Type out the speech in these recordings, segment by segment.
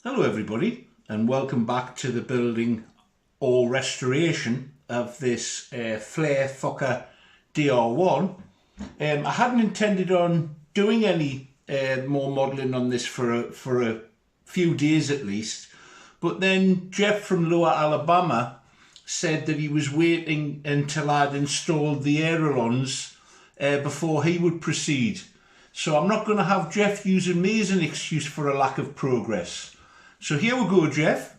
Hello everybody, and welcome back to the building or restoration of this Flare Fokker DR1. I hadn't intended on doing any more modelling on this for a few days at least, but then Jeff from Lower Alabama said that he was waiting until I'd installed the ailerons before he would proceed. So I'm not going to have Jeff using me as an excuse for a lack of progress. So here we go, Jeff.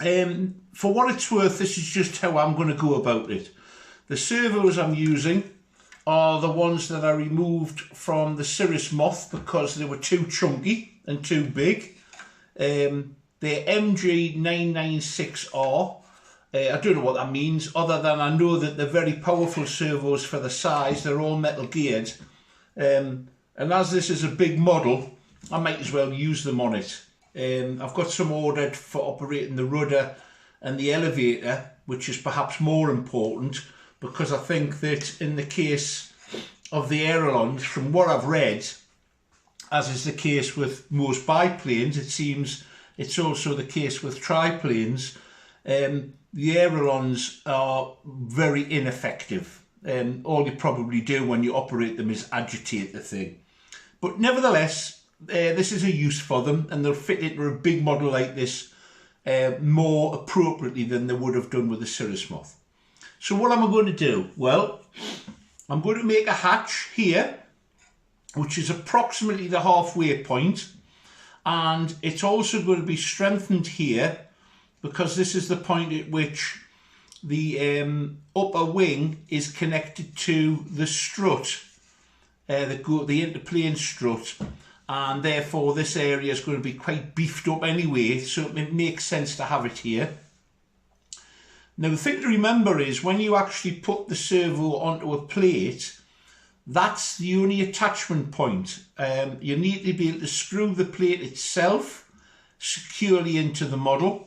For what it's worth, this is just how I'm going to go about it. The servos I'm using are the ones that I removed from the Cirrus Moth because they were too chunky and too big. They're MG996R. I don't know what that means, other than I know that they're very powerful servos for the size. They're all metal geared. And as this is a big model, I might as well use them on it. I've got some ordered for operating the rudder and the elevator, which is perhaps more important, because I think that in the case of the ailerons, from what I've read, as is the case with most biplanes, it seems it's also the case with triplanes, the ailerons are very ineffective. All you probably do when you operate them is agitate the thing. But nevertheless, this is a use for them, and they'll fit into a big model like this more appropriately than they would have done with the Cirrus Moth. So what am I going to do? Well, I'm going to make a hatch here, which is approximately the halfway point, and it's also going to be strengthened here because this is the point at which the upper wing is connected to the strut, the interplane strut. And therefore this area is going to be quite beefed up anyway, so it makes sense to have it here. Now the thing to remember is when you actually put the servo onto a plate, that's the only attachment point. You need to be able to screw the plate itself securely into the model,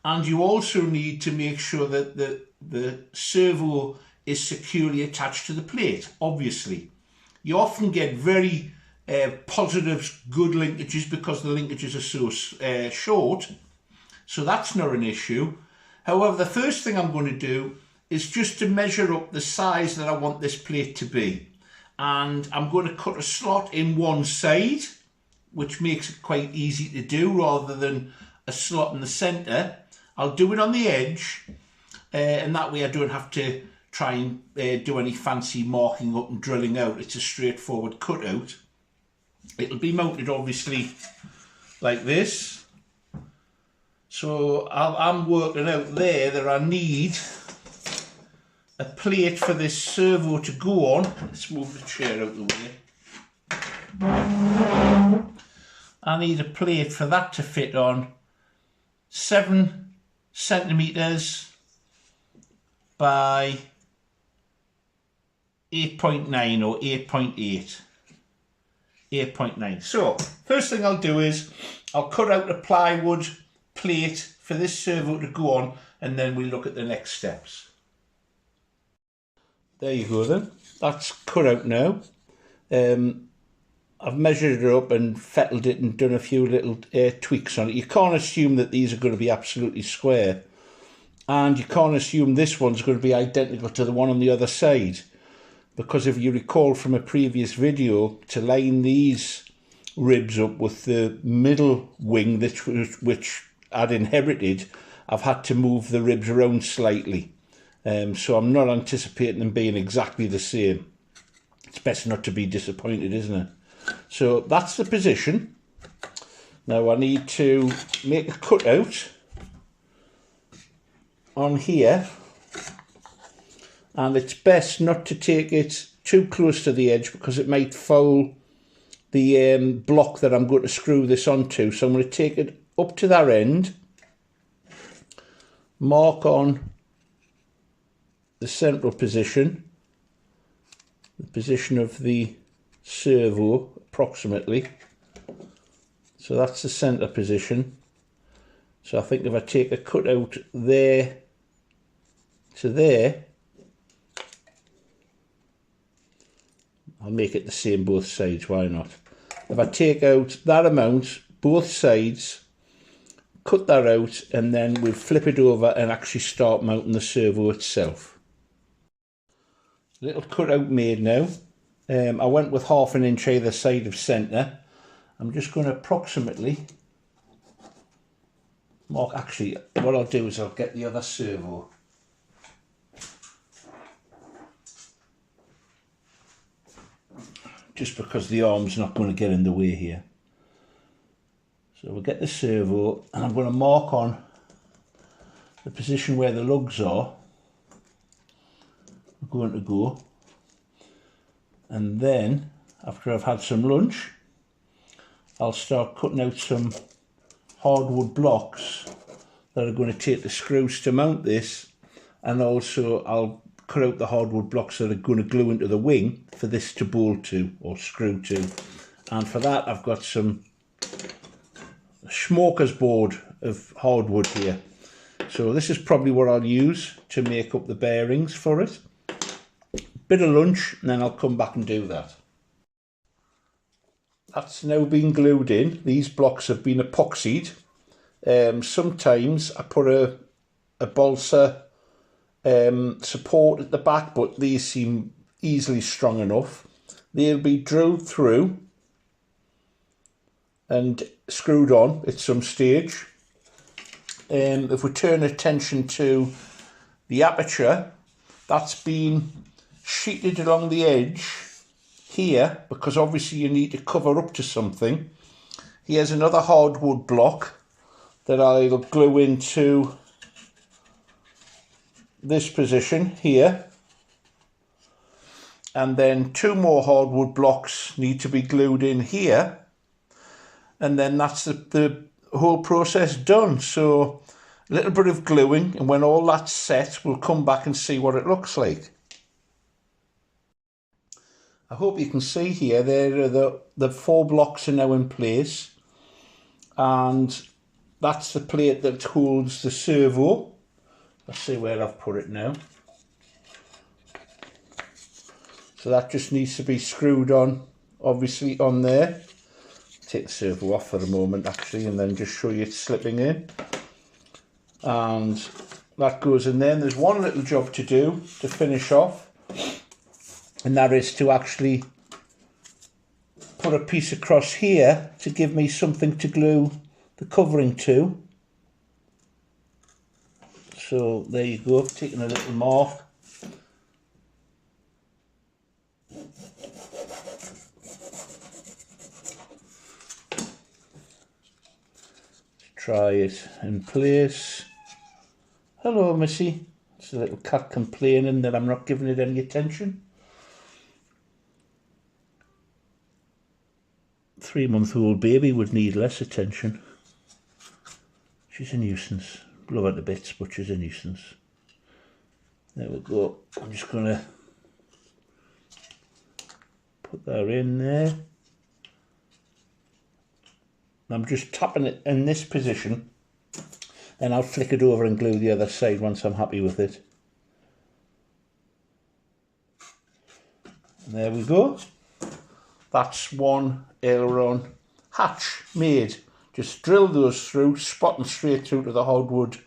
and you also need to make sure that the servo is securely attached to the plate, obviously. You often get very positive, good linkages because the linkages are so short, so that's not an issue. However, the first thing I'm going to do is just to measure up the size that I want this plate to be, and I'm going to cut a slot in one side, which makes it quite easy to do rather than a slot in the centre. I'll do it on the edge, and that way I don't have to try and do any fancy marking up and drilling out. It's a straightforward cutout. It'll be mounted obviously like this. So I'm working out there that I need a plate for this servo to go on. Let's move the chair out of the way. I need a plate for that to fit on 7 centimetres by 8.9 or 8.8. 8.9. So first thing I'll do is I'll cut out a plywood plate for this servo to go on, and then we look at the next steps. There you go then, that's cut out now. I've measured it up and fettled it and done a few little tweaks on it. You can't assume that these are going to be absolutely square, and you can't assume this one's going to be identical to the one on the other side. Because if you recall from a previous video, to line these ribs up with the middle wing which I'd inherited, I've had to move the ribs around slightly. So I'm not anticipating them being exactly the same. It's best not to be disappointed, isn't it? So that's the position. Now I need to make a cutout on here. And it's best not to take it too close to the edge because it might foul the block that I'm going to screw this onto. So I'm going to take it up to that end, mark on the central position, the position of the servo approximately. So that's the centre position. So I think if I take a cutout there to there, I'll make it the same both sides, why not? If I take out that amount, both sides, cut that out, and then we'll flip it over and actually start mounting the servo itself. Little cutout made now. I went with 1/2 inch either side of centre. I'm just going to approximately mark. Actually, what I'll do is I'll get the other servo. Just because the arm's not going to get in the way here. So we'll get the servo, and I'm going to mark on the position where the lugs are. I'm going to go, and then after I've had some lunch, I'll start cutting out some hardwood blocks that are going to take the screws to mount this, and also I'll cut out the hardwood blocks that are going to glue into the wing for this to bolt to or screw to. And for that I've got some smoker's board of hardwood here. So this is probably what I'll use to make up the bearings for it. Bit of lunch, and then I'll come back and do that. That's now been glued in. These blocks have been epoxied. Sometimes I put a balsa support at the back, but these seem easily strong enough. They'll be drilled through and screwed on at some stage. If we turn attention to the aperture, that's been sheeted along the edge here, because obviously you need to cover up to something. Here's another hardwood block that I'll glue into this position here, and then 2 more hardwood blocks need to be glued in here, and then that's the whole process done. So a little bit of gluing, and when all that's set, we'll come back and see what it looks like. I hope you can see here, there are the 4 blocks are now in place, and that's the plate that holds the servo. Let's see where I've put it now. So that just needs to be screwed on, obviously, on there. Take the servo off for a moment actually, and then just show you it slipping in. And that goes in there. And there's one little job to do to finish off, and that is to actually put a piece across here to give me something to glue the covering to. So there you go, taking a little mark. Try it in place. Hello, Missy. It's a little cat complaining that I'm not giving it any attention. 3-month-old baby would need less attention. She's a nuisance. Love her to bits, but she's a nuisance. There we go. I'm just going to put that in there. I'm just tapping it in this position, and I'll flick it over and glue the other side once I'm happy with it. And there we go. That's one aileron hatch made. Just drill those through, spotting straight through to the hardwood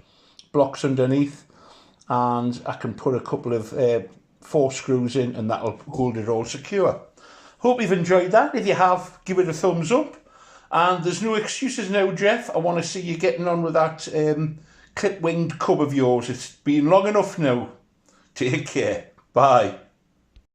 blocks underneath, and I can put a couple of 4 screws in, and that'll hold it all secure. Hope you've enjoyed that. If you have, give it a thumbs up. And there's no excuses now, Jeff. I want to see you getting on with that clip-winged cub of yours. It's been long enough now. Take care. Bye.